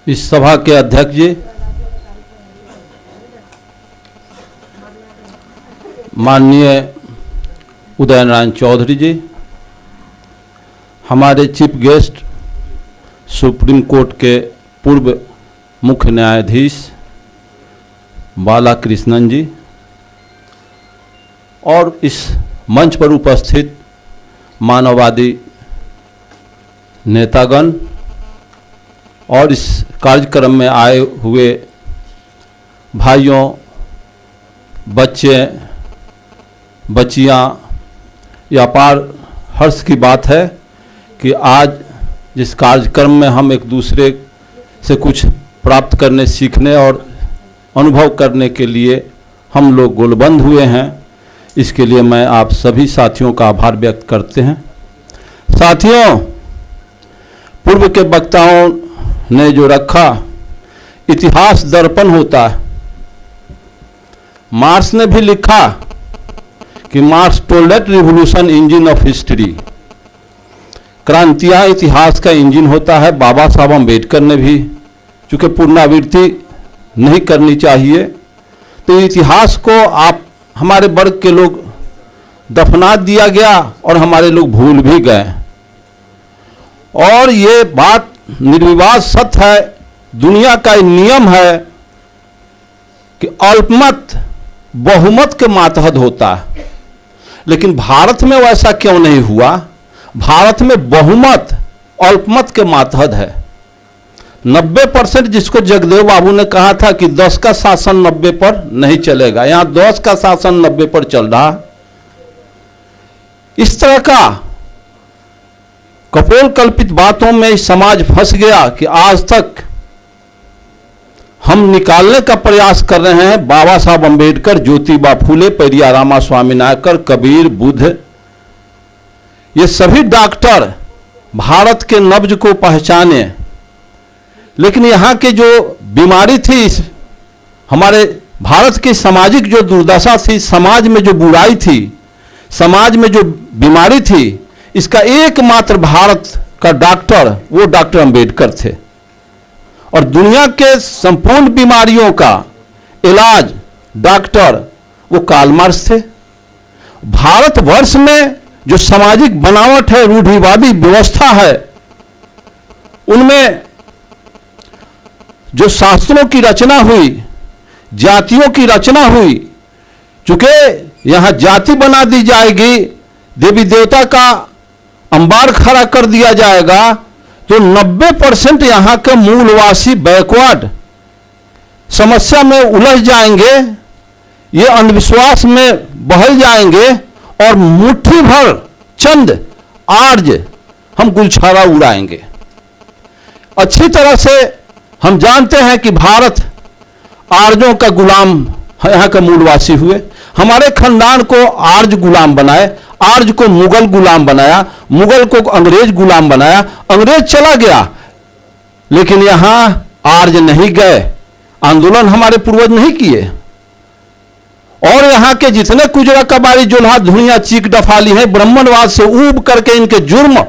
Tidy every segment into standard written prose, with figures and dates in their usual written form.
इस सभा के अध्यक्ष जी, माननीय उदय नारायण चौधरी जी, हमारे चीफ गेस्ट सुप्रीम कोर्ट के पूर्व मुख्य न्यायाधीश बालाकृष्णन जी और इस मंच पर उपस्थित मानववादी नेतागण और इस कार्यक्रम में आए हुए भाइयों, बच्चे, बच्चियां, यह अपार हर्ष की बात है कि आज जिस कार्यक्रम में हम एक दूसरे से कुछ प्राप्त करने, सीखने और अनुभव करने के लिए हम लोग गोलबंद हुए हैं, इसके लिए मैं आप सभी साथियों का आभार व्यक्त करते हैं। साथियों, पूर्व के वक्ताओं ने जो रखा, इतिहास दर्पण होता है। मार्क्स ने भी लिखा कि Marx told that revolution engine of history, क्रांतियां इतिहास का इंजन होता है। बाबा साहब अम्बेडकर ने भी, चूंकि पुनरावृत्ति नहीं करनी चाहिए, तो इतिहास को आप हमारे वर्ग के लोग दफना दिया गया और हमारे लोग भूल भी गए। और ये बात निर्विवाद सत्य है, दुनिया का नियम है कि अल्पमत बहुमत के मातहत होता है, लेकिन भारत में वैसा क्यों नहीं हुआ? भारत में बहुमत अल्पमत के मातहत है। 90% जिसको जगदेव बाबू ने कहा था कि 10 का शासन 90 पर नहीं चलेगा, यहां 10 का शासन 90 पर चल रहा है। इस तरह का कपोल कल्पित बातों में समाज फंस गया कि आज तक हम निकालने का प्रयास कर रहे हैं। बाबा साहब अम्बेडकर, ज्योतिबा फूले, पेरियार रामा स्वामी नायकर, कबीर, बुद्ध, ये सभी डॉक्टर भारत के नब्ज को पहचाने, लेकिन यहाँ की जो बीमारी थी, हमारे भारत की सामाजिक जो दुर्दशा थी, समाज में जो बुराई थी, समाज में जो बीमारी थी, इसका एकमात्र भारत का डॉक्टर वो डॉक्टर अम्बेडकर थे। और दुनिया के संपूर्ण बीमारियों का इलाज डॉक्टर वो कार्ल मार्क्स थे। भारतवर्ष में जो सामाजिक बनावट है, रूढ़िवादी व्यवस्था है, उनमें जो शास्त्रों की रचना हुई, जातियों की रचना हुई, चूंकि यहां जाति बना दी जाएगी, देवी देवता का अंबार खड़ा कर दिया जाएगा, तो 90% यहां के मूलवासी बैकवर्ड समस्या में उलझ जाएंगे, ये अंधविश्वास में बहल जाएंगे और मुट्ठी भर चंद आर्य हम गुलछारा उड़ाएंगे। अच्छी तरह से हम जानते हैं कि भारत आर्यों का गुलाम यहां के मूलवासी हुए। हमारे खानदान को आर्य गुलाम बनाए, आर्य को मुगल गुलाम बनाया, मुगल को अंग्रेज गुलाम बनाया, अंग्रेज चला गया, लेकिन यहां आर्य नहीं गए, आंदोलन हमारे पूर्वज नहीं किए। और यहां के जितने कुजरा कबाड़ी जोल्हा धुनिया चीक डफाली हैं, ब्राह्मणवाद से ऊब करके, इनके जुर्म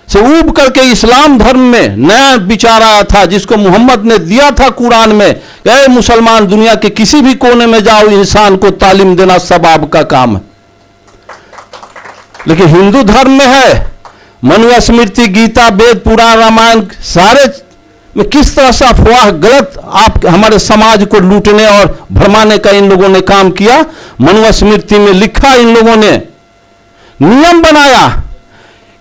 से ऊब करके इस्लाम धर्म में नया विचार आया था, जिसको मोहम्मद ने दिया था कुरान में, ऐ मुसलमान दुनिया के किसी भी कोने में जाओ, इंसान को तालीम देना सब आपका काम है। लेकिन हिंदू धर्म में है मनुस्मृति, गीता, वेद, पुराण, रामायण, सारे में किस तरह से अफवाह गलत आप हमारे समाज को लूटने और भरमाने का इन लोगों ने काम किया। मनुस्मृति में लिखा, इन लोगों ने नियम बनाया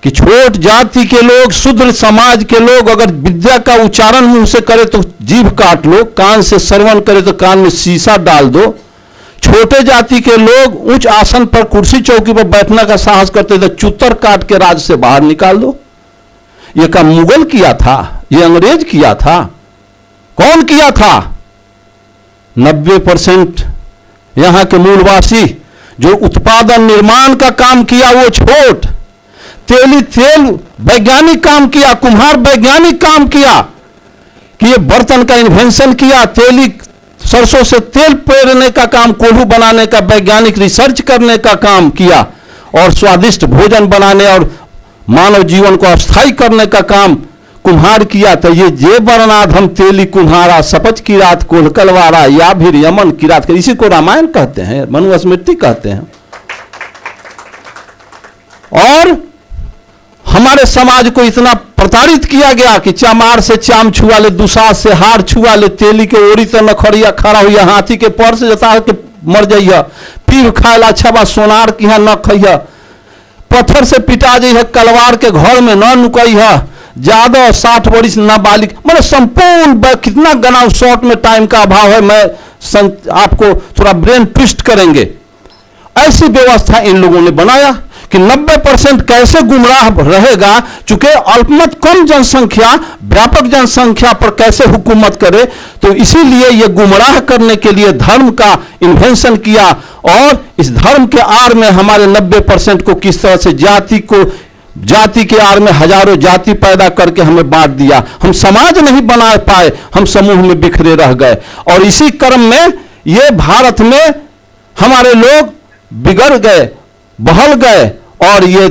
कि छोट जाति के लोग, शूद्र समाज के लोग अगर विद्या का उच्चारण मुंह से करे तो जीभ काट लो, कान से श्रवण करे तो कान में शीशा डाल दो। छोटे जाति के लोग उच्च आसन पर, कुर्सी चौकी पर बैठने का साहस करते थे, चुत्तर काट के राज्य से बाहर निकाल दो। यह काम मुगल किया था, यह अंग्रेज किया था। कौन किया था? 90% यहां के मूलवासी जो उत्पादन निर्माण का काम किया वो छोट, तेल वैज्ञानिक काम किया, कुम्हार वैज्ञानिक काम किया कि ये बर्तन का इन्वेंशन किया, तेली सरसों से तेल पेरने का काम, कोल्हू बनाने का वैज्ञानिक रिसर्च करने का काम किया, और स्वादिष्ट भोजन बनाने और मानव जीवन को अस्थायी करने का काम कुम्हार किया तो ये जे वर्णाधम तेली कुम्हारा सपच की रात कोलकलवारा या फिर यमन की रात, इसी को रामायण कहते हैं, मनुस्मृति कहते हैं। और हमारे समाज को इतना प्रताड़ित किया गया कि चामार से चाम छुआ ले, दुसास से हार छुआ ले, तेली के ओरी तो नखड़िया खड़ा हुआ, हाथी के पर से जता के मर जाइए, पीव खाए ला अच्छा बा सोनार की यहाँ न खइह, पत्थर से पिटा जाइए, कलवार के घर में न नुकइह, ज्यादा 60 वर्ष नाबालिग, मतलब संपूर्ण कितना गनाव, शॉर्ट में टाइम का अभाव है, मैं आपको थोड़ा ब्रेन ट्विस्ट करेंगे। ऐसी व्यवस्था इन लोगों ने बनाया कि 90% कैसे गुमराह रहेगा, चूंकि अल्पमत कम जनसंख्या व्यापक जनसंख्या पर कैसे हुकूमत करे, तो इसीलिए ये गुमराह करने के लिए धर्म का इन्वेंशन किया, और इस धर्म के आड़ में हमारे 90% को किस तरह से जाति के आड़ में हजारों जाति पैदा करके हमें बांट दिया। हम समाज नहीं बना पाए, हम समूह में बिखरे रह गए, और इसी क्रम में ये भारत में हमारे लोग बिगड़ गए, बहल गए, और ये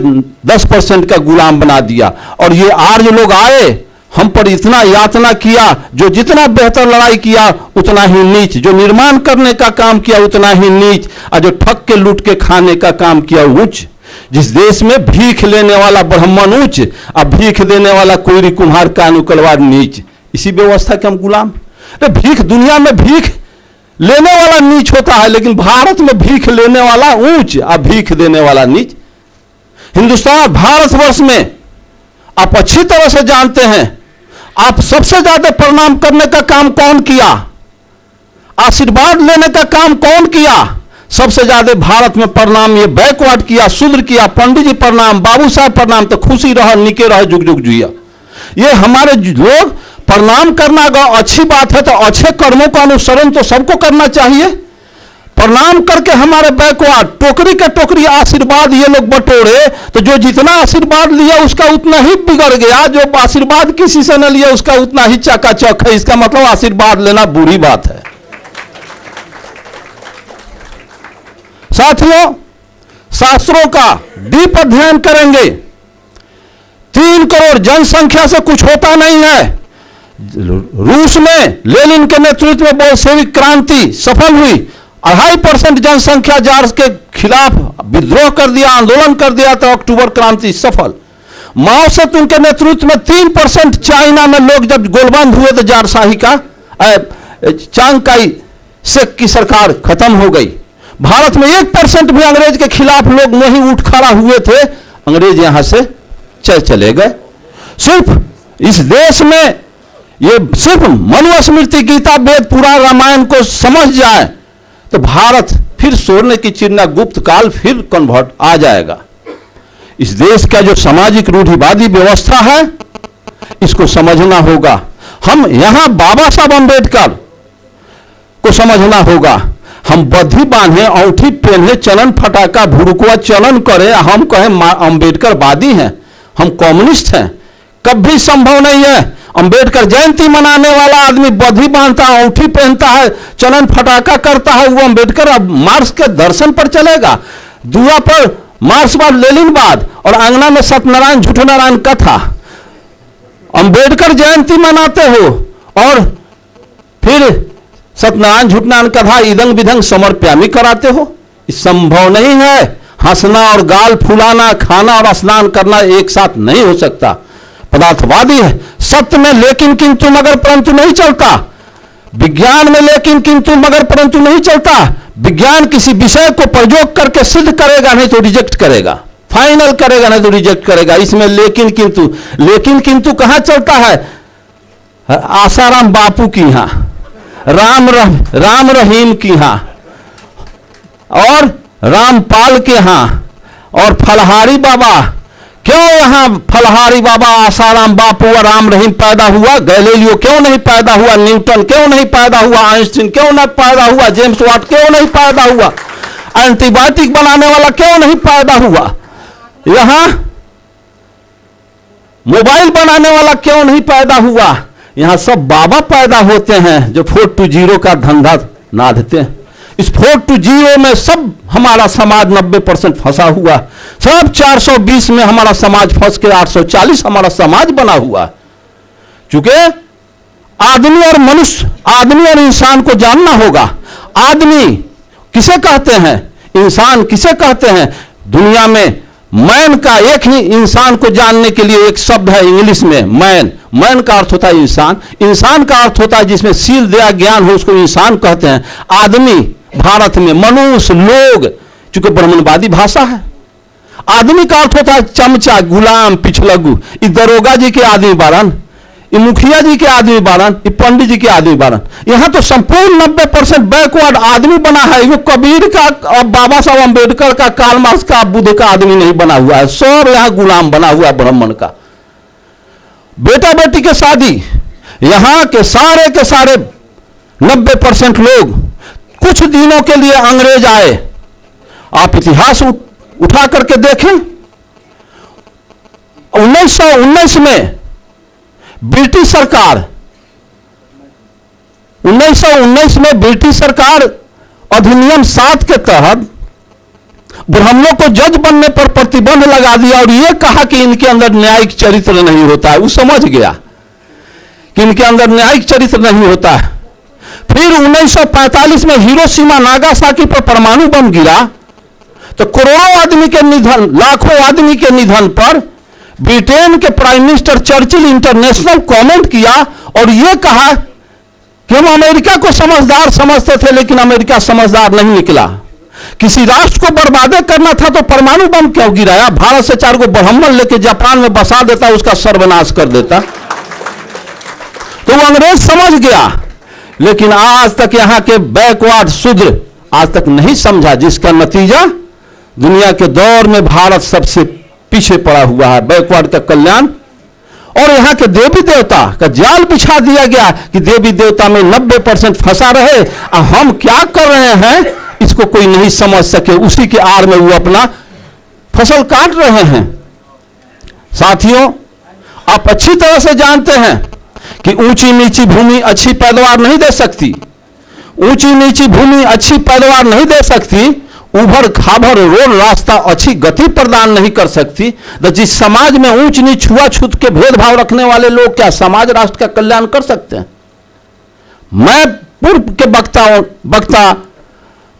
10% का गुलाम बना दिया। और ये आर्य लोग आए, हम पर इतना यातना किया, जो जितना बेहतर लड़ाई किया उतना ही नीच, जो निर्माण करने का काम किया उतना ही नीच, और जो ठग के लूट के खाने का काम किया ऊंच। जिस देश में भीख लेने वाला ब्राह्मण ऊंच और भीख देने वाला कोयरी कुम्हार कानूकलवार नीच, इसी व्यवस्था के हम गुलाम। तो भीख, दुनिया में भीख लेने वाला नीच होता है, लेकिन भारत में भीख लेने वाला ऊंच और भीख देने वाला नीच। हिंदुस्तान, भारतवर्ष में आप अच्छी तरह से जानते हैं, आप सबसे ज्यादा प्रणाम करने का काम कौन किया, आशीर्वाद लेने का काम कौन किया, सबसे ज्यादा भारत में प्रणाम ये बैकवर्ड किया, शूद्र किया, पंडित जी प्रणाम, बाबू साहब प्रणाम, तो खुशी रह निके रह जुग जुग जुया। ये हमारे लोग प्रणाम करना अच्छी बात है, तो अच्छे कर्मों का अनुसरण तो सबको करना चाहिए। प्रणाम करके हमारे बैकवर्ड टोकरी के टोकरी आशीर्वाद ये लोग बटोरे, तो जो जितना आशीर्वाद लिया उसका उतना ही बिगड़ गया, जो आशीर्वाद किसी से न लिया उसका उतना ही चकाचक है। इसका मतलब आशीर्वाद लेना बुरी बात है। साथियों, शास्त्रों का डीप अध्ययन करेंगे, 3 करोड़ जनसंख्या से कुछ होता नहीं है। रूस में लेनिन के नेतृत्व में बोल्शेविक क्रांति सफल हुई, 2.5% जनसंख्या जार के खिलाफ विद्रोह कर दिया, आंदोलन कर दिया, तो अक्टूबर क्रांति सफल। माओ से उनके नेतृत्व में 3% चाइना में लोग जब गोलबंद हुए तो जारशाही का चांग काई शेक की सरकार खत्म हो गई। भारत में 1% भी अंग्रेज के खिलाफ लोग नहीं उठ खड़ा हुए थे, अंग्रेज यहां से चले गए। सिर्फ इस देश में ये सिर्फ मनुस्मृति, गीता, वेद, पुराण, रामायण को समझ जाए तो भारत फिर सोने की चिड़िया गुप्त काल फिर कन्वर्ट आ जाएगा। इस देश का जो सामाजिक रूढ़िवादी व्यवस्था है इसको समझना होगा। हम यहां बाबा साहब अंबेडकर को समझना होगा। हम बद्धी बांधे, औंठी पहने, चलन फटाका भुड़कुआ चलन करें, हम कहें अंबेडकर वादी हैं, हम कम्युनिस्ट हैं, कभी संभव नहीं है। अंबेडकर जयंती मनाने वाला आदमी बद्धी बांधता है, औंठी पहनता है, चलन फटाका करता है, वो अंबेडकर अब मार्क्स के दर्शन पर चलेगा? दुआ पर मार्क्सवाद, लेनिनवाद और आंगना में सत्यनारायण झूठनारायण कथा। अंबेडकर जयंती मनाते हो और फिर सत्यनारायण झूठनारायण कथा इदंग विदंग समर्प्यामी कराते हो। संभव नहीं है। हंसना और गाल फुलाना, खाना और स्नान करना एक साथ नहीं हो सकता। पदार्थवादी है। सत्य में लेकिन किंतु मगर परंतु नहीं चलता। विज्ञान में लेकिन किंतु मगर परंतु नहीं चलता। विज्ञान किसी विषय को प्रयोग करके सिद्ध करेगा, नहीं तो रिजेक्ट करेगा, फाइनल करेगा, नहीं तो रिजेक्ट करेगा। इसमें लेकिन किंतु कहां चलता है? आसाराम बापू की यहां, राम रहीम की यहां, और रामपाल के यहां, और फलहारी बाबा। क्यों यहां फलहारी बाबा, आसाराम बापू और राम रहीम पैदा हुआ? गैलीलियो क्यों नहीं पैदा हुआ? न्यूटन क्यों नहीं पैदा हुआ? आइंस्टीन क्यों नहीं पैदा हुआ? जेम्स वाट क्यों नहीं पैदा हुआ? एंटीबायोटिक बनाने वाला क्यों नहीं पैदा हुआ? यहां मोबाइल बनाने वाला क्यों नहीं पैदा हुआ? यहां सब बाबा पैदा होते हैं जो 420 का धंधा नादते हैं। इस 420 में सब हमारा समाज 90% फंसा हुआ। सब 420 में हमारा समाज फंस के 840 हमारा समाज बना हुआ। चूंकि आदमी और मनुष्य, आदमी और इंसान को जानना होगा। आदमी किसे कहते हैं, इंसान किसे कहते हैं? दुनिया में मैन का एक ही इंसान को जानने के लिए एक शब्द है इंग्लिश में, मैन। मैन का अर्थ होता है इंसान, इंसान का अर्थ होता है जिसमें सील दया ज्ञान हो, उसको इंसान कहते हैं। आदमी भारत में मनुष्य, लोग, चूंकि ब्राह्मणवादी भाषा है। आदमी का अर्थ होता है चमचा, गुलाम, पिछलगू। इस दरोगा जी के आदमी बारन, ये मुखिया जी के आदमी बारन, ये पंडित जी के आदमी बारन। यहां तो संपूर्ण 90% बैकवर्ड आदमी बना है। वो कबीर का और बाबा साहब अंबेडकर का, कार्ल मार्क्स का, बुद्ध का आदमी नहीं बना हुआ है। सब यहां गुलाम बना हुआ है ब्राह्मण का। बेटा बेटी के शादी, यहां के सारे 90% लोग कुछ दिनों के लिए अंग्रेज आए। आप इतिहास उठा करके देखें, 1919 में ब्रिटिश सरकार, 1919 में ब्रिटिश सरकार अधिनियम 7 के तहत ब्राह्मणों को जज बनने पर प्रतिबंध लगा दिया और यह कहा कि इनके अंदर न्यायिक चरित्र नहीं होता है। वो समझ गया कि इनके अंदर न्यायिक चरित्र नहीं होता है। फिर 1945 में हिरोशिमा नागासाकी पर परमाणु बम गिरा तो करोड़ों आदमी के निधन, लाखों आदमी के निधन पर ब्रिटेन के prime minister Churchill international comment किया और यह कहा कि हम अमेरिका को समझदार समझते थे, लेकिन अमेरिका समझदार नहीं निकला। किसी राष्ट्र को बर्बाद करना था तो परमाणु बम क्यों गिराया? भारत से 4 को ब्राह्मण लेके जापान में बसा देता, उसका सर्वनाश कर देता। तो वो अंग्रेज समझ गया, लेकिन आज तक यहां के बैकवर्ड शूद्र आज तक नहीं समझा, जिसका नतीजा दुनिया के दौर में भारत सबसे पीछे पड़ा हुआ है। बैकवर्ड का कल्याण और यहां के देवी देवता का जाल बिछा दिया गया कि देवी देवता में 90% फंसा रहे। हम क्या कर रहे हैं इसको कोई नहीं समझ सके, उसी के आड़ में वो अपना फसल काट रहे हैं। साथियों, आप अच्छी तरह से जानते हैं कि ऊंची नीची भूमि अच्छी पैदावार नहीं दे सकती। ऊंची नीची भूमि अच्छी पैदावार नहीं दे सकती। उभर खाभर रोड रास्ता अच्छी गति प्रदान नहीं कर सकती। तो जिस समाज में ऊंच नीच छुआछूत के भेदभाव रखने वाले लोग क्या समाज राष्ट्र का कल्याण कर सकते हैं? मैं पूर्व के वक्ता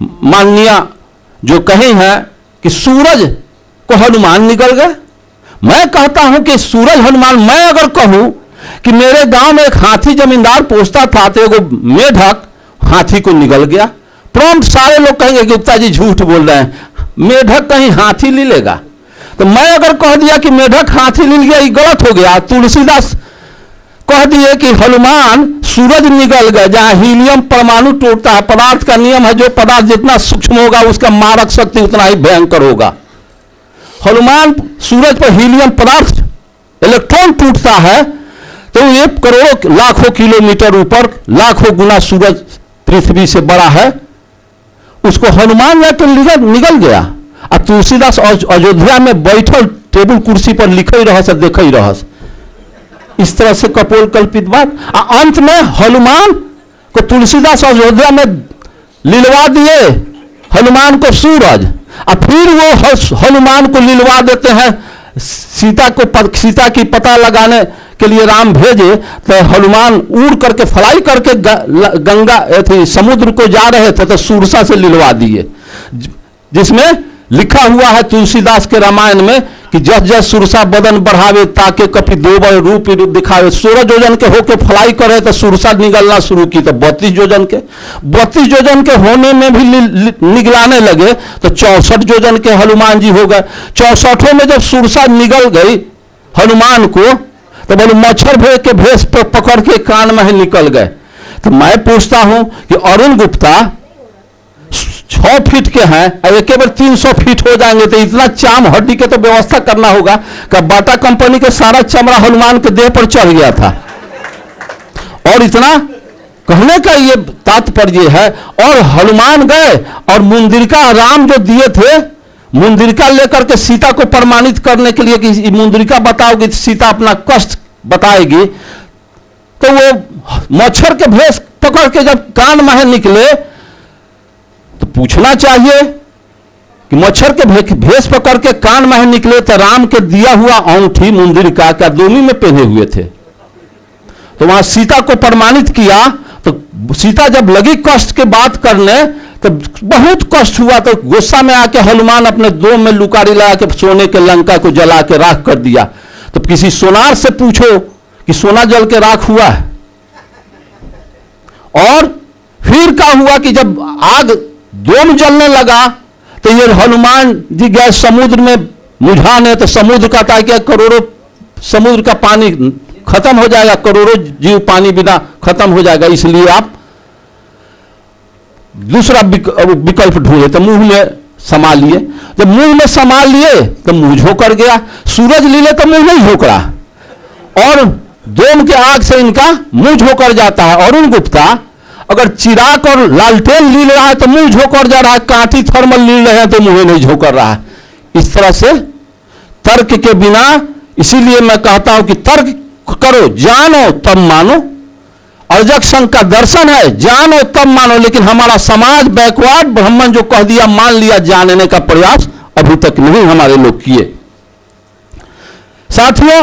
माननीय जो कहे हैं कि सूरज को हनुमान निकल गए, मैं कहता हूं कि सूरज हनुमान। मैं अगर कहूं कि मेरे गांव में एक हाथी जमींदार पोसता था तो एगो मेढक हाथी को निगल गया, प्रॉम्प्ट सारे लोग कहेंगे गुप्ता जी झूठ बोल रहे हैं, मेढक कहीं हाथी ले लेगा। तो मैं अगर कह दिया कि मेढक हाथी ले गया, ये गलत हो गया। तुलसीदास कह दिए कि हनुमान सूरज निकल गए। जहां हीलियम परमाणु टूटता है, पदार्थ का नियम है, जो पदार्थ जितना सूक्ष्म होगा उसका मारक शक्ति उतना ही भयंकर होगा। हनुमान सूरज पर हीलियम पदार्थ इलेक्ट्रॉन टूटता है तो 1 करोड़ लाखों किलोमीटर ऊपर, लाखों गुना सूरज पृथ्वी से बड़ा है, उसको हनुमान जाकर निगल गया। और तुलसीदास अयोध्या में बैठल टेबल कुर्सी पर लिखे रहस, देखे रहस, इस तरह से कपोल कल्पित बात। अंत में हनुमान को तुलसीदास अयोध्या में लिलवा दिए, हनुमान को सूरज। और फिर वो हनुमान को लिलवा देते हैं सीता की पता लगाने के लिए राम भेजे, तो हनुमान उड़ करके फ्लाई करके गंगा थी समुद्र को जा रहे थे तो सूरसा से लिलवा दिए, जिसमें लिखा हुआ है तुलसीदास के रामायण में कि जस जस सुरसा बदन बढ़ावे ताके कपि दोबर रूप दिखावे। 16 योजन के होके फ्लाई करे तो सुरसा निगलना शुरू की, तो 32 योजन के होने में भी निगलाने लगे तो 64 योजन के हनुमान जी हो गए। 64 में जब सुरसा निगल गई हनुमान को तो बोले मच्छर के भेष पर पकड़ के कान में निकल गए। तो मैं पूछता हूं कि अरुण गुप्ता 6 फीट के हैं और एक बार 300 फीट हो जाएंगे तो इतना चाम हड्डी के तो व्यवस्था करना होगा कि बाटा कंपनी के सारा चमड़ा हनुमान के देह पर चढ़ गया था। और इतना कहने का ये तात्पर्य है। और हनुमान गए और मुंदिरिका राम जो दिए थे, मुंदिरिका लेकर के सीता को प्रमाणित करने के लिए कि मुंदिरिका बताओगी सीता अपना कष्ट बताएगी, तो वो मच्छर के भेष पकड़ के जब कान में निकले तो पूछना चाहिए कि मच्छर के भेष पकड़ के कान में निकले तो राम के दिया हुआ अंगूठी मुंदिरिका का दोनों में पहने हुए थे। तो वहां सीता को प्रमाणित किया, तो सीता जब लगी कष्ट के बात करने तो बहुत कष्ट हुआ, तो गुस्सा में आके हनुमान अपने दो में लुकारी लगा के सोने के लंका को जला के राख कर दिया। तो किसी सोनार से पूछो कि सोना जल के राख हुआ है। और फिर क्या हुआ कि जब आग डोम जलने लगा तो ये हनुमान जी गए समुद्र में मुझाने, तो समुद्र का था कि करोड़ों समुद्र का पानी खत्म हो जाएगा, करोड़ों जीव पानी बिना खत्म हो जाएगा, इसलिए आप दूसरा विकल्प ढूंढे। तो मुंह में समा लिए, जब मुंह में समा लिए तो मुंह झोंकर गया। सूरज लीले तो मुंह नहीं झोंकड़ा, और डोम के आग से इनका मुंह झोंकर जाता है। अरुण गुप्ता अगर चिराग और लालटेन ली रहा है तो मुंह झोंकर जा रहा है, कांटी थर्मल ली रहे हैं तो मुंह नहीं झोंकर रहा है। इस तरह से तर्क के बिना, इसीलिए मैं कहता हूं कि तर्क करो, जानो तब मानो। अर्जक संघ का दर्शन है, जानो तब मानो, लेकिन हमारा समाज बैकवर्ड ब्राह्मण जो कह दिया मान लिया, जानने का प्रयास अभी तक नहीं हमारे लोग किए। साथियों,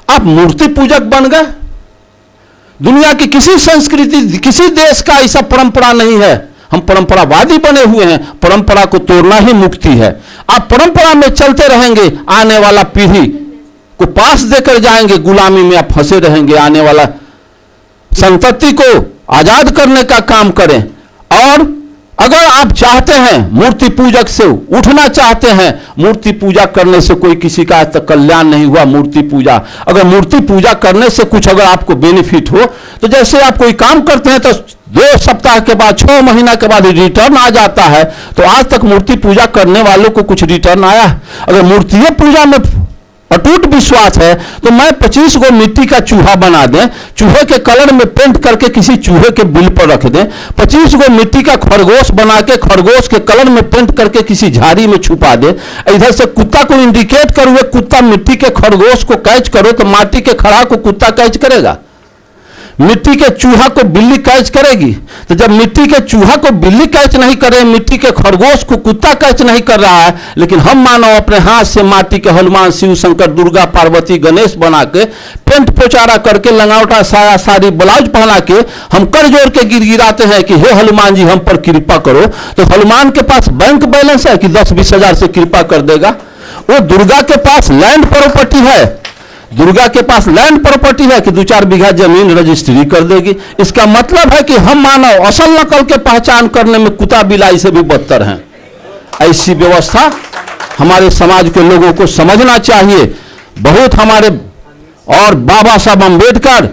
आप मूर्ति पूजक बन गए। दुनिया की किसी संस्कृति, किसी देश का ऐसा परंपरा नहीं है। हम परंपरावादी बने हुए हैं, परंपरा को तोड़ना ही मुक्ति है। आप परंपरा में चलते रहेंगे, आने वाला पीढ़ी को पास देकर जाएंगे, गुलामी में आप फंसे रहेंगे। आने वाला संतति को आजाद करने का काम करें। और अगर आप चाहते हैं मूर्ति पूजक से उठना चाहते हैं, मूर्ति पूजा करने से कोई किसी का आज तक कल्याण नहीं हुआ। मूर्ति पूजा, अगर मूर्ति पूजा करने से कुछ अगर आपको बेनिफिट हो, तो जैसे आप कोई काम करते हैं तो 2 सप्ताह के बाद, 6 महीना के बाद रिटर्न आ जाता है, तो आज तक मूर्ति पूजा करने वालों को कुछ रिटर्न आया? अगर मूर्ति पूजा में अटूट विश्वास है तो मैं 25 गो मिट्टी का चूहा बना दें, चूहे के कलर में पेंट करके किसी चूहे के बिल पर रख दें, 25 गो मिट्टी का खरगोश बना के खरगोश के कलर में पेंट करके किसी झाड़ी में छुपा दे, इधर से कुत्ता को इंडिकेट करो, कुत्ता मिट्टी के खरगोश को कैच करो, तो माटी के खड़ा को कुत्ता कैच करेगा, मिट्टी के चूहा को बिल्ली कैच करेगी। तो जब मिट्टी के चूहा को बिल्ली कैच नहीं करे, मिट्टी के खरगोश को कुत्ता कैच नहीं कर रहा है, लेकिन हम मानव अपने हाथ से माटी के हनुमान, शिव शंकर, दुर्गा, पार्वती, गणेश बना के पेंट पोचारा करके, लंगावटा साया साड़ी ब्लाउज पहना के हम कर जोड़ के गिड़गिड़ाते हैं कि हे हनुमान जी हम पर कृपा करो। तो हनुमान के पास बैंक बैलेंस है कि 10-20 हजार से कृपा कर देगा? वो दुर्गा के पास लैंड प्रॉपर्टी है, दुर्गा के पास लैंड प्रॉपर्टी है कि 2-4 बीघा जमीन रजिस्ट्री कर देगी। इसका मतलब है कि हम मानव असल नकल के पहचान करने में कुत्ता बिलाई से भी बदतर हैं। ऐसी व्यवस्था हमारे समाज के लोगों को समझना चाहिए। बहुत हमारे और बाबा साहब अम्बेडकर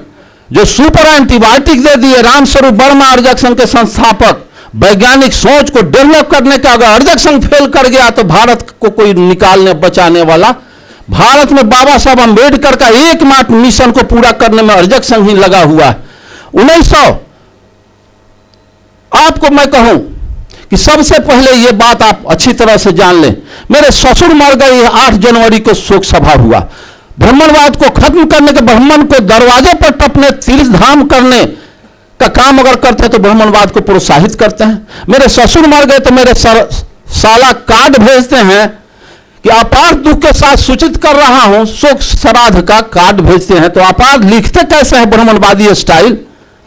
जो सुपर एंटीबायोटिक दे दिए, रामस्वरूप वर्मा अर्जक संघ के संस्थापक, वैज्ञानिक सोच को डेवलप करने का, अगर अर्जक संघ फेल कर गया तो भारत को कोई निकालने बचाने वाला, भारत में बाबा साहब अम्बेडकर का एकमात्र मिशन को पूरा करने में अर्जक संघ ही लगा हुआ है। 1900, आपको मैं कहूं कि सबसे पहले यह बात आप अच्छी तरह से जान लें, मेरे ससुर मर गए, 8 जनवरी को शोक सभा हुआ। ब्राह्मणवाद को खत्म करने के, ब्राह्मण को दरवाजे पर टपने, तीर्थ धाम करने का काम अगर करते हैं तो ब्राह्मणवाद को प्रोत्साहित करते हैं। मेरे ससुर मर गए तो मेरे साला कार्ड भेजते हैं कि अपार दुख के साथ सूचित कर रहा हूं, शोक श्राद्ध का कार्ड भेजते हैं। तो अपार लिखते कैसे हैं ब्राह्मणवादी स्टाइल?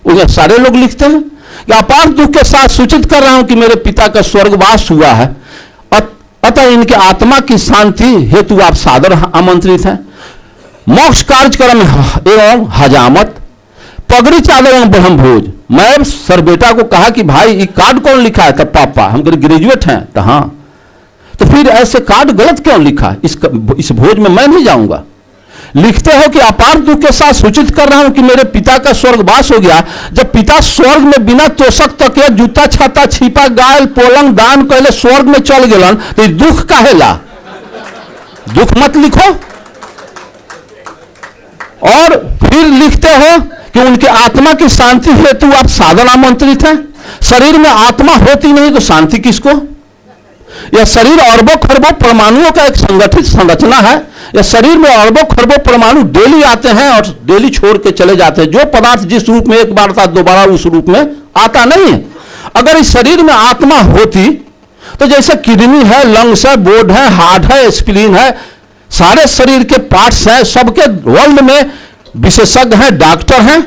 उन्हें सारे लोग लिखते हैं कि अपार दुख के साथ सूचित कर रहा हूं कि मेरे पिता का स्वर्गवास हुआ है, अतः इनके आत्मा की शांति हेतु आप सादर आमंत्रित हैं। मोक्ष कार्यक्रम एवं हजामत, पगड़ी चादर एवं ब्रह्म भोज। मैं सर बेटा को कहा कि भाई ये कार्ड कौन लिखा है? तब पापा, हम ग्रेजुएट हैं। तो हाँ, तो फिर ऐसे कार्ड गलत क्यों लिखा? इस भोज में मैं नहीं जाऊंगा। लिखते हो कि अपार दुख के साथ सूचित कर रहा हूं कि मेरे पिता का स्वर्गवास हो गया। जब पिता स्वर्ग में बिना तोषक तकिया, जूता छाता, छिपा गायल पलंग दान कहले स्वर्ग में चल गए, तो दुख काहेला? दुख मत लिखो। और फिर लिखते हो कि उनके आत्मा की शांति हेतु आप साधन आमंत्रित हैं। शरीर में आत्मा होती नहीं तो शांति किसको? यह शरीर अरबों खरबों परमाणुओं का एक संगठित संरचना है। यह शरीर में अरबों खरबों परमाणु डेली आते हैं और डेली छोड़ के चले जाते हैं। जो पदार्थ जिस रूप में एक बार था दोबारा उस रूप में आता नहीं है। अगर इस शरीर में आत्मा होती तो जैसे किडनी है, लंग्स है, बोर्ड है, हार्ट है, स्प्लीन है, सारे शरीर के पार्ट्स हैं, सबके वर्ल्ड में विशेषज्ञ हैं, डॉक्टर हैं,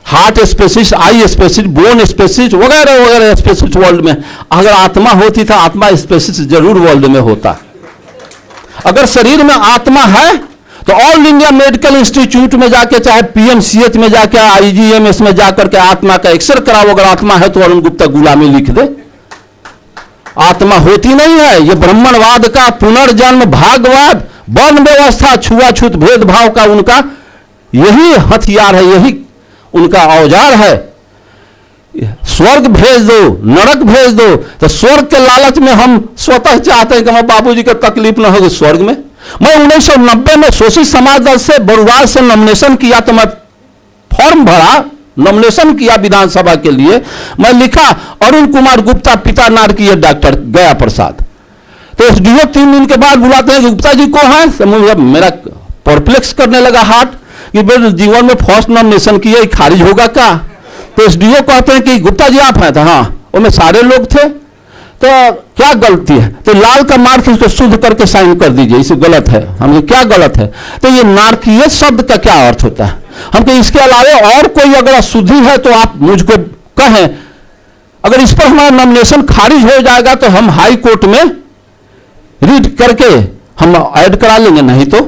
heart specialist, eye specialist, bone specialist वगैरह वगैरह स्पेशलिस्ट वर्ल्ड में। अगर आत्मा होती तो आत्मा स्पेशलिस्ट जरूर वर्ल्ड में होता। अगर शरीर में आत्मा है तो ऑल इंडिया मेडिकल इंस्टीट्यूट में जाके, चाहे पीएमसीएच में जाके, आईजीएमएस में जाकर के आत्मा का एक्सरे कराओ। अगर आत्मा है तो अरुण गुप्ता गुलामी लिख दे। आत्मा होती नहीं है। ये ब्राह्मणवाद का पुनर्जन्म, भागवाद, वर्ण व्यवस्था, छुआछूत भेदभाव का उनका यही हथियार है, यही उनका औजार है। स्वर्ग भेज दो, नरक भेज दो। तो स्वर्ग के लालच में हम स्वतः चाहते हैं कि हमारे बाबूजी को तकलीफ ना हो स्वर्ग में। मैं 1990 में शोषित समाज दल से बरुआर से नॉमिनेशन किया, तो मैं फॉर्म भरा, नॉमिनेशन किया विधानसभा के लिए। मैं लिखा अरुण कुमार गुप्ता, पिता नारकीय डॉक्टर गया प्रसाद। तो एसडीओ 3 दिन के बाद बुलाते हैं, गुप्ता जी को है। तो मेरा परप्लेक्स करने लगा हार्ट कि मेरे जीवन में फर्स्ट नॉमिनेशन किया, खारिज होगा क्या। तो एसडीओ कहते हैं कि गुप्ता जी आप हैं। तो हाँ, वो में सारे लोग थे। तो क्या गलती है? तो लाल का मार्क इसको शुद्ध करके साइन कर दीजिए, इसे गलत है। हमने क्या गलत है? तो ये नारकीय शब्द का क्या अर्थ होता है? हमको इसके अलावा और कोई अगर अशुद्धि है तो आप मुझको कहें। अगर इस पर हमारा नॉमिनेशन खारिज हो जाएगा तो हम हाई कोर्ट में रीड करके हम ऐड करा लेंगे, नहीं तो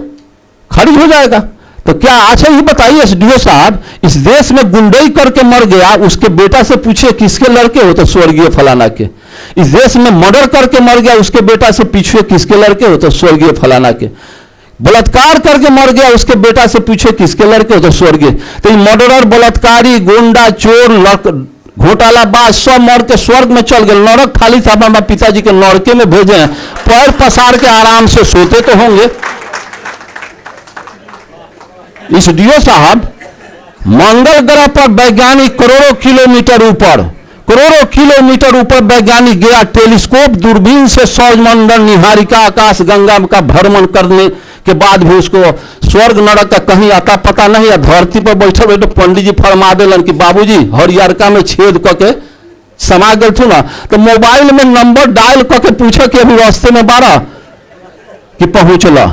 खारिज हो जाएगा। तो क्या अच्छा ही बताइए एसडीओ साहब, इस देश में गुंडई करके मर गया, उसके बेटा से पूछे किसके लड़के हो? तो स्वर्गीय फलाना के। इस देश में मर्डर करके मर गया, उसके बेटा से पूछे किसके लड़के हो? तो स्वर्गीय फलाना के। बलात्कार करके मर गया, उसके बेटा से पूछे किसके लड़के हो? तो स्वर्गीय। तो ये मर्डरर, बलात्कारी, गुंडा, चोर, घोटालाबाज सब मर के स्वर्ग में चल गए। नरक खाली था, हमारे पिताजी के नरके में भेजे हैं। पैर पसार के आराम से सोते तो होंगे। इस डीओ साहब, मंगल ग्रह पर वैज्ञानिक करोड़ों किलोमीटर ऊपर वैज्ञानिक गया। टेलीस्कोप दूरबीन से सौरमंडल निहारिका आकाश गंगा का भ्रमण करने के बाद भी उसको स्वर्ग नरक का कहीं आता पता नहीं है। धरती पर बैठे बैठे पंडित जी फरमा देलन कि बाबूजी हरियरका में छेद करके समा गए थे ना। तो मोबाइल में नंबर डायल करके पूछे कि अभी रास्ते में 12 कि पहुंचला।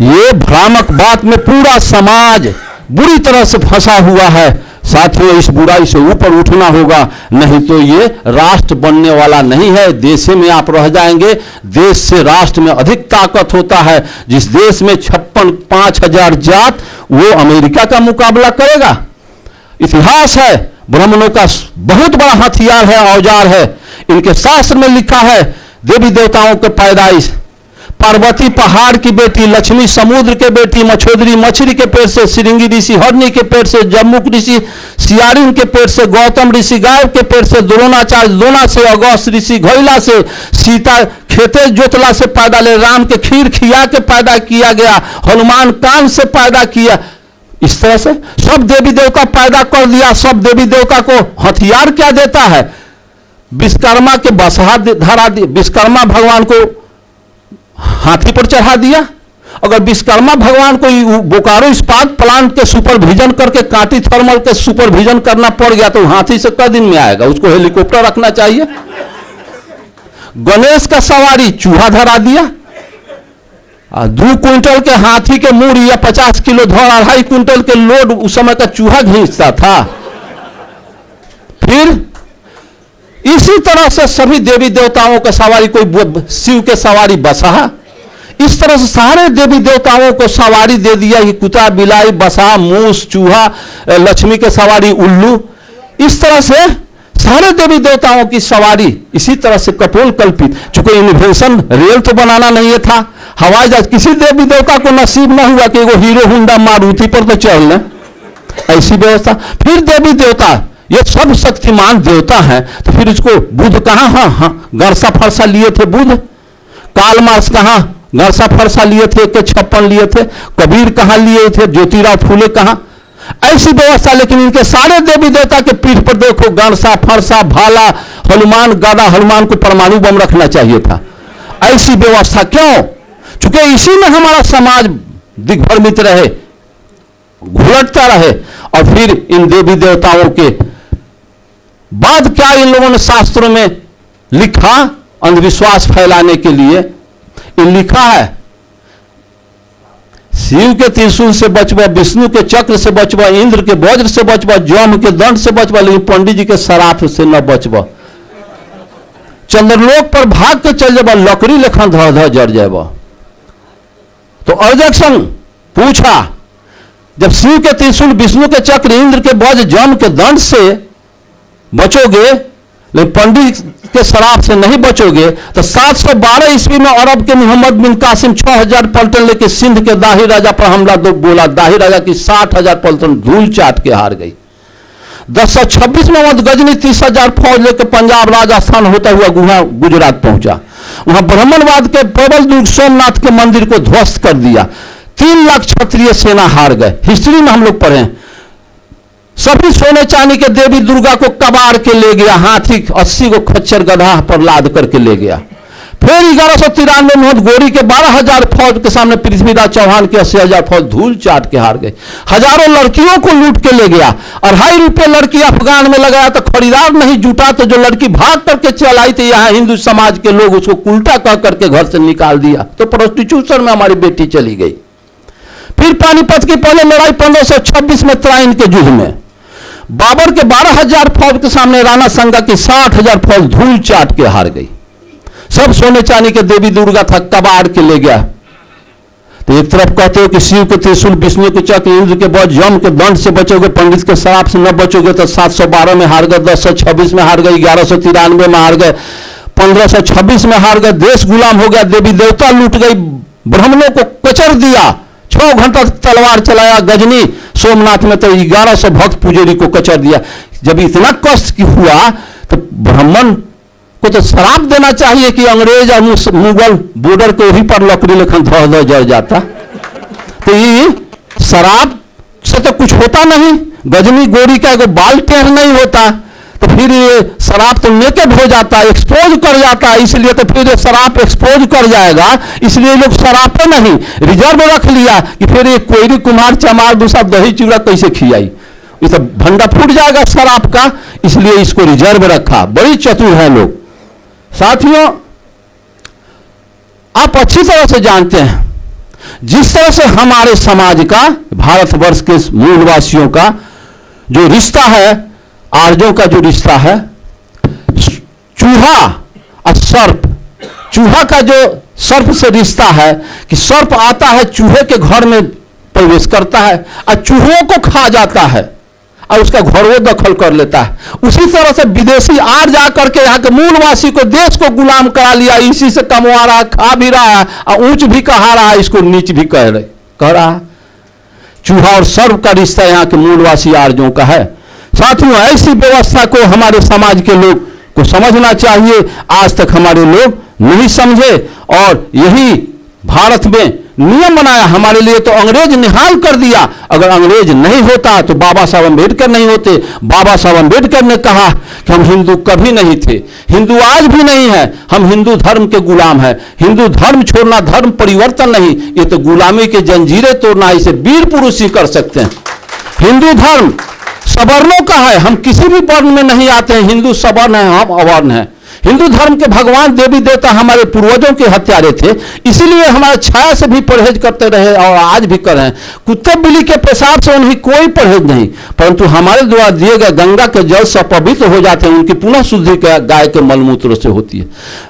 ये भ्रामक बात में पूरा समाज बुरी तरह से फंसा हुआ है। साथियों, इस बुराई से ऊपर उठना होगा, नहीं तो ये राष्ट्र बनने वाला नहीं है। देश में आप रह जाएंगे। देश से राष्ट्र में अधिक ताकत होता है। जिस देश में 56,500 जात, वो अमेरिका का मुकाबला करेगा। इतिहास है, ब्राह्मणों का बहुत बड़ा हथियार है, औजार है। इनके शास्त्र में लिखा है देवी देवताओं के पैदाइश। पार्वती पहाड़ की बेटी, लक्ष्मी समुद्र के बेटी, मछोदरी मछली के पेट से, सिरिंगी ऋषि हरनी के पेट से, जम्मुक ऋषि सियारिन के पेट से, गौतम ऋषि गाय के पेट से, द्रोणाचार्य दोना से, अगस्त ऋषि घोइला से, सीता खेते जोतला से पैदा ले, राम के खीर खिया के पैदा किया गया, हनुमान कान से पैदा किया। इस तरह से सब देवी देवता पैदा कर दिया। सब देवी देवता को हथियार क्या देता है? विश्वकर्मा के बसहा धरा दिया। विश्वकर्मा भगवान को हाथी पर चढ़ा दिया। अगर विश्वकर्मा भगवान को बोकारो इस्पात प्लांट के सुपरविजन करके कांटी थर्मल के सुपरविजन करना पड़ गया तो हाथी से क दिन में आएगा? उसको हेलीकॉप्टर रखना चाहिए। गणेश का सवारी चूहा धरा दिया। 2 क्विंटल के हाथी के मूर या 50 किलो धर 2.5 क्विंटल के लोड उस समय का चूहा खींचता था। फिर इसी तरह से सभी देवी देवताओं का सवारी, कोई शिव के सवारी बसहा। इस तरह से सारे देवी देवताओं को सवारी दे दिया कि कुत्ता, बिलाई, बसहा, मूस, चूहा, लक्ष्मी के सवारी उल्लू। इस तरह से सारे देवी देवताओं की सवारी इसी तरह से कपोल कल्पित। चूंकि इन्वेंशन रेल तो बनाना नहीं था, हवाई जहाज किसी देवी देवता को नसीब न हुआ कि वो हीरो हुंडा मारुति पर तो चल लें, ऐसी व्यवस्था। फिर देवी देवता ये सब शक्तिमान देवता हैं, तो फिर इसको बुध कहाँ? हाँ, गरसा फरसा लिए थे बुध। कार्ल मार्क्स कहाँ गरसा फरसा लिए थे, के 56 लिए थे। कबीर कहाँ लिए थे? ज्योतिराव फूले कहाँ? ऐसी व्यवस्था। लेकिन इनके सारे देवी देवता के पीठ पर देखो गरसा फरसा, भाला, हनुमान गादा। हनुमान को परमाणु बम रखना चाहिए था। ऐसी व्यवस्था क्यों? चूंकि इसी में हमारा समाज दिग्भ्रमित रहे, घुलटता रहे। और फिर इन देवी देवताओं के बाद क्या इन लोगों ने शास्त्रों में लिखा अंधविश्वास फैलाने के लिए? इन लिखा है शिव के त्रिशूल से बचबा, विष्णु के चक्र से बचबा, इंद्र के वज्र से बचबा, जम के दंड से बचबा, लेकिन पंडित जी के शराफ से न बचबा। चंद्रलोक पर भाग के चल जाबा, लकड़ी लेखन धड़ धड़ जड़ जाबा। तो अर्जक्सन पूछा, जब शिव के त्रिशूल, विष्णु के चक्र, इंद्र के वज्र, जम के दंड से बचोगे लेकिन पंडित के शराब से नहीं बचोगे, तो 712 ईस्वी में अरब के मोहम्मद बिन कासिम 6000 पलटन लेके सिंध के दाही राजा पर हमला बोला। दाही राजा की 60,000 पलटन धूल चाट के हार गई। 1026 में मोहम्मद गजनी 30,000 फौज लेकर पंजाब राजस्थान होता हुआ गुजरात पहुंचा। वहां ब्राह्मणवाद के प्रबल दुर्ग सोमनाथ के मंदिर को ध्वस्त कर दिया। 3 लाख क्षत्रिय सेना हार गए। हिस्ट्री में हम लोग पढ़े, सभी सोने चांदी के देवी दुर्गा को कबाड़ के ले गया, हाथी 80 को खच्चर गधा पर लाद करके ले गया। फिर 1193 में मोहम्मद गोरी के 12,000 फौज के सामने पृथ्वीराज चौहान के 80,000 फौज धूल चाट के हार गए। हजारों लड़कियों को लूट के ले गया। 2.5 रुपये लड़की अफगान में लगाया तो खरीदार नहीं जुटा, तो जो लड़की भाग करके चल आई थी, यहाँ हिंदू समाज के लोग उसको उल्टा कह करके घर से निकाल दिया, तो प्रोस्टिट्यूशन में हमारी बेटी चली गई। फिर पानीपत की पहले लड़ाई 1526 में त्राइन के युद्ध में बाबर के 12,000 फौज के सामने राणा संगा की 60,000 फौज धूल चाट के हार गई। सब सोने चांदी के देवी दुर्गा था, कबाड़ के ले गया। तो एक तरफ कहते हो कि शिव के त्रिशूल, विष्णु के चक्र, इंद्र के वज्र, जम के दंड से बचोगे, पंडित के शराब से न बचोगे, तो 712 में हार गए, 1026 में हार गए, 1193 में हार गए, 1526 में हार गए। देश गुलाम हो गया, देवी देवता लूट गई, ब्राह्मणों को कचर दिया। 6 घंटा तलवार चलाया गजनी सोमनाथ में, तो 1100 भक्त पुजारी को कचर दिया। जब इतना कष्ट हुआ तो ब्राह्मण को तो शराप देना चाहिए कि अंग्रेज और मुगल बॉर्डर के वहीं पर लकड़ी लेखन धड़ धड़ जड़ जाता। तो ये शराप से तो कुछ होता नहीं, गजनी गोरी का एगो बाल टेढ़ नहीं होता, तो फिर ये शराब तो नेकेड हो जाता है, एक्सपोज कर जाता है। इसलिए तो फिर ये शराब एक्सपोज कर जाएगा, इसलिए लोग शराब पे नहीं रिजर्व रख लिया कि फिर ये कोयरी कुमार चमार दूसरा दही चूड़ा कैसे खियाई, ये तो भंडा फूट जाएगा शराब का, इसलिए इसको रिजर्व रखा। बड़ी चतुर है लोग। साथियों, आप अच्छी तरह से जानते हैं जिस तरह से हमारे समाज का, भारतवर्ष के मूलवासियों का जो रिश्ता है, आर्यों का जो रिश्ता है, चूहा और सर्प, चूहा का जो सर्प से रिश्ता है कि सर्प आता है चूहे के घर में प्रवेश करता है और चूहों को खा जाता है और उसका घर वो दखल कर लेता है। उसी तरह से विदेशी आर जा करके यहाँ के मूलवासी को, देश को गुलाम करा लिया, इसी से कमवा रहा, खा भी रहा है और ऊंच भी कहा रहा है, इसको नीच भी कह रहा है। चूहा और सर्प का रिश्ता यहाँ के मूलवासी आर्यों का है। साथियों, ऐसी व्यवस्था को हमारे समाज के लोग को समझना चाहिए। आज तक हमारे लोग नहीं समझे और यही भारत में नियम बनाया हमारे लिए, तो अंग्रेज निहाल कर दिया। अगर अंग्रेज नहीं होता तो बाबा साहब अम्बेडकर नहीं होते। बाबा साहब अम्बेडकर ने कहा कि हम हिंदू कभी नहीं थे, हिंदू आज भी नहीं है, हम हिंदू धर्म के गुलाम हैं। हिंदू धर्म छोड़ना धर्म परिवर्तन नहीं, ये तो गुलामी के जंजीरें तोड़ना, इसे वीर पुरुष ही कर सकते हैं। हिंदू धर्म सवर्णों का है, हम किसी भी वर्ण में नहीं आते हैं। हिंदू सवर्ण है, हम अवर्ण हैं। हिंदू धर्म के भगवान देवी देवता हमारे पूर्वजों के हत्यारे थे, इसीलिए हमारे छाया से भी परहेज करते रहे और आज भी कर रहे हैं। कुत्ते बिल्ली के पेशाब से उन्हें कोई परहेज नहीं, परंतु हमारे द्वारा दिए गए गंगा के जल से पवित्र हो जाते हैं। उनकी पुनः शुद्धि गाय के मलमूत्र से होती है।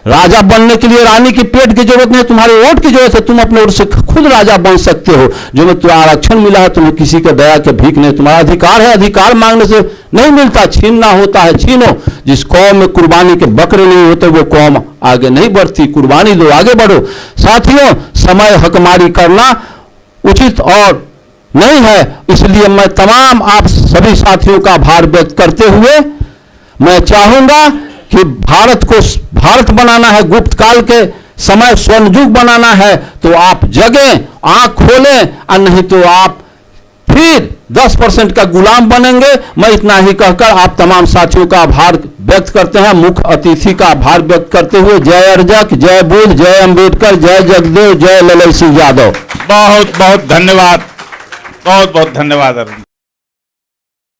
राजा बनने के लिए रानी की पेट की जरूरत नहीं, तुम्हारे वोट की जरूरत है। तुम अपने ओर से खुद राजा बन सकते हो। जो में तुम्हें आरक्षण मिला है, तुम्हें किसी के दया के भीख नहीं, तुम्हारा अधिकार है। अधिकार मांगने से नहीं मिलता, छीनना होता है, छीनो। जिस कौम में कुर्बानी के बकरे नहीं होते वो कौम आगे नहीं बढ़ती। कुर्बानी दो, आगे बढ़ो। साथियों, समय हकमारी करना उचित और नहीं है, इसलिए मैं तमाम आप सभी साथियों का आभार व्यक्त करते हुए मैं चाहूंगा कि भारत को भारत बनाना है, गुप्त काल के समय स्वर्णयुग बनाना है, तो आप जगें, आंख खोलें, और नहीं तो आप फिर 10% का गुलाम बनेंगे। मैं इतना ही कहकर आप तमाम साथियों का आभार व्यक्त करते हैं। मुख्य अतिथि का आभार व्यक्त करते हुए जय अर्जक, जय बुद्ध, जय अंबेडकर, जय जगदेव, जय ललन सिंह यादव। बहुत बहुत धन्यवाद, बहुत बहुत धन्यवाद।